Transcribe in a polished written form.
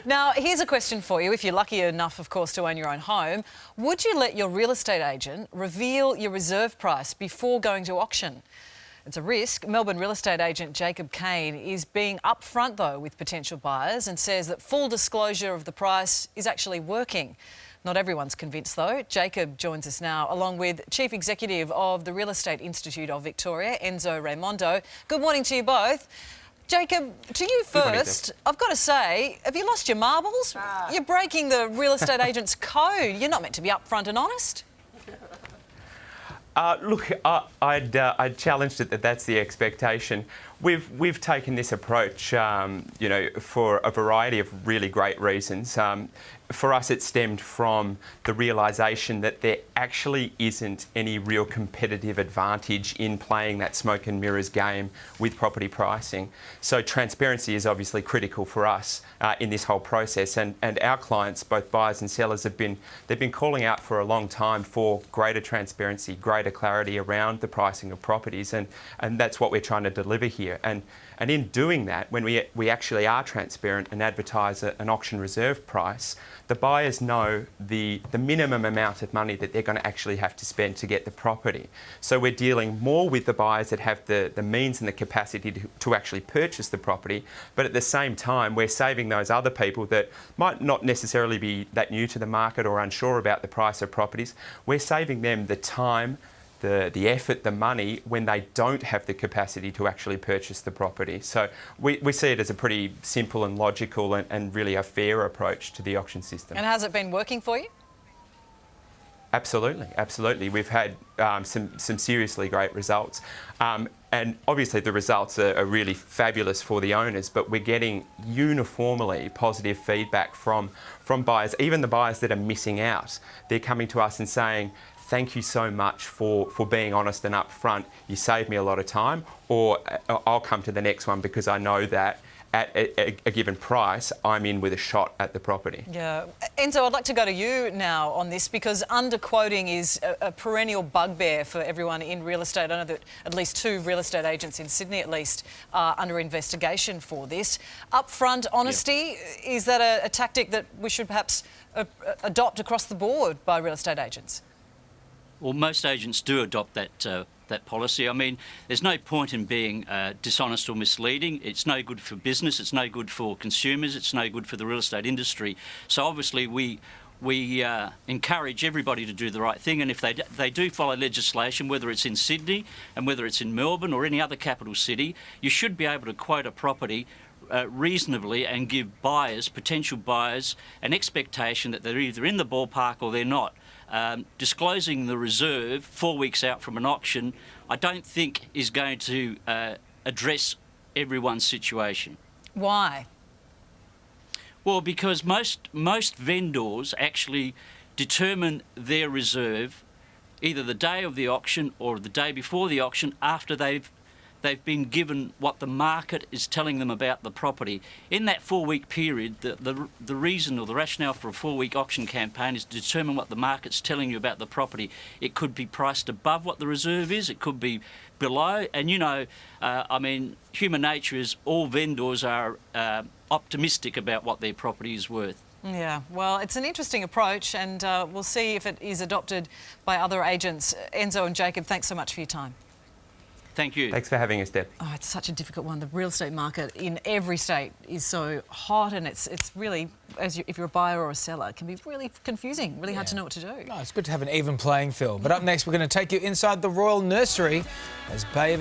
Now, here's a question for you. If you're lucky enough, of course, to own your own home, would you let your real estate agent reveal your reserve price before going to auction? It's a risk. Melbourne real estate agent Caine is being upfront, though, with potential buyers and says that full disclosure of the price is actually working. Not everyone's convinced, though. Jacob joins us now, along with Chief Executive of the Real Estate Institute of Victoria, Enzo Raimondo. Good morning to you both. Jacob, to you first, I've got to say, have you lost your marbles? You're breaking the real estate agent's code. You're not meant to be upfront and honest. Look, I'd challenged it that that's the expectation. We've taken this approach, for a variety of really great reasons. For us, it stemmed from the realisation that there actually isn't any real competitive advantage in playing that smoke and mirrors game with property pricing. So transparency is obviously critical for us in this whole process, and our clients, both buyers and sellers, they've been calling out for a long time for greater transparency, greater clarity around the pricing of properties, and that's what we're trying to deliver here. And in doing that, when we actually are transparent and advertise an auction reserve price, the buyers know the minimum amount of money that they're going to actually have to spend to get the property. So we're dealing more with the buyers that have the means and the capacity to actually purchase the property, but at the same time we're saving those other people that might not necessarily be that new to the market or unsure about the price of properties. We're saving them the time, the effort, the money when they don't have the capacity to actually purchase the property. So we see it as a pretty simple and logical and really a fair approach to the auction system. And has it been working for you? Absolutely, absolutely. We've had some seriously great results. And obviously the results are really fabulous for the owners, but we're getting uniformly positive feedback from buyers, even the buyers that are missing out. They're coming to us and saying, thank you so much for being honest and upfront. You saved me a lot of time, or I'll come to the next one because I know that at a given price, I'm in with a shot at the property. Yeah. Enzo, I'd like to go to you now on this because underquoting is a perennial bugbear for everyone in real estate. I know that at least 2 real estate agents in Sydney, at least, are under investigation for this. Upfront honesty, is that a tactic that we should perhaps adopt across the board by real estate agents? Well, most agents do adopt that policy. I mean, there's no point in being dishonest or misleading. It's no good for business. It's no good for consumers. It's no good for the real estate industry. So obviously we encourage everybody to do the right thing, and if they do follow legislation, whether it's in Sydney and whether it's in Melbourne or any other capital city, you should be able to quote a property reasonably and give buyers, potential buyers, an expectation that they're either in the ballpark or they're not. Disclosing the reserve 4 weeks out from an auction, I don't think is going to address everyone's situation. Why? Well, because most vendors actually determine their reserve either the day of the auction or the day before the auction after they've been given what the market is telling them about the property. In that 4-week period, the reason or the rationale for a 4-week auction campaign is to determine what the market's telling you about the property. It could be priced above what the reserve is, it could be below, and I mean, human nature is all vendors are optimistic about what their property is worth. Yeah, well, it's an interesting approach, and we'll see if it is adopted by other agents. Enzo and Jacob, thanks so much for your time. Thank you. Thanks for having us, Deb. Oh, it's such a difficult one. The real estate market in every state is so hot, and it's really, if you're a buyer or a seller, it can be really confusing, really hard to know what to do. No, it's good to have an even playing field. But up next, we're going to take you inside the Royal Nursery as baby